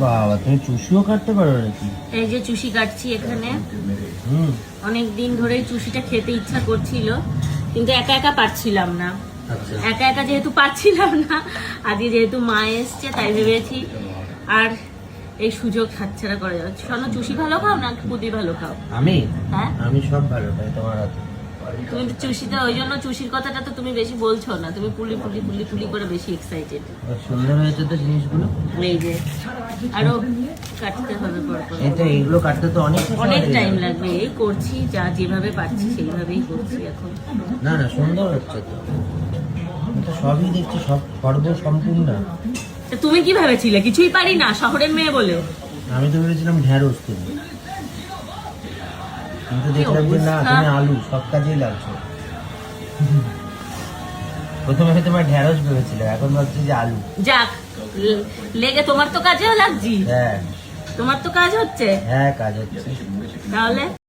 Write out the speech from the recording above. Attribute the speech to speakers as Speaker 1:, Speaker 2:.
Speaker 1: বাবা, তুমি চুষিও কাটতে পারো নাকি?
Speaker 2: এই যে চুষি কাটছি এখানে।
Speaker 1: হুম।
Speaker 2: অনেক দিন ধরে চুষিটা খেতে ইচ্ছা করছিল, কিন্তু একা একা পারছিলাম না।
Speaker 1: আচ্ছা।
Speaker 2: একা একা যেহেতু পারছিলাম না, আজকে যেহেতু মা এসছে তাই ভেবেছি আর এই সুযোগ হাতছাড়া করে যাচ্ছে। শোনো, চুষি ভালো খাও না পুদি ভালো খাও?
Speaker 1: আমি
Speaker 2: হ্যাঁ,
Speaker 1: আমি সব ভালো পাই তোমার হাতে।
Speaker 2: তুমি তো চুষিটা, ওই জন্য চুষির কথাটা তো তুমি বেশি বলছো না, তুমি পুলি পুলি পুলি পুলি করে বেশি এক্সাইটেড।
Speaker 1: সুন্দর হয়েছে তো জিনিসগুলো।
Speaker 2: এই যে আরো কাটতে হবে পর পর।
Speaker 1: এইগুলো কাটতে তো অনেক
Speaker 2: অনেক টাইম লাগবে। এই করছি, যা যেভাবে পাচ্ছি সেইভাবেই করছি এখন।
Speaker 1: না না, সুন্দর হচ্ছে তো। এটা সবই দেখছি, সব সর্ব সম্পূর্ণ।
Speaker 2: তা তুমি কি ভেবেছিলে কিছুই পারি না, শহরের মেয়ে বলে?
Speaker 1: আমি তো ভেবেছিলাম ঢেঁড়স তুমি, কিন্তু দেখলাম যে না, তুমি আলু, সব কাজেই লাগছো। প্রথমে আমি তোমার ঢেঁড়স ভেবেছিলাম, এখন ভাবছি যে আলু।
Speaker 2: যাক, লেগে তোমার তো কাজেও লাগছি।
Speaker 1: হ্যাঁ
Speaker 2: তোমার তো কাজ হচ্ছে।
Speaker 1: হ্যাঁ, কাজ হচ্ছে।
Speaker 2: তাহলে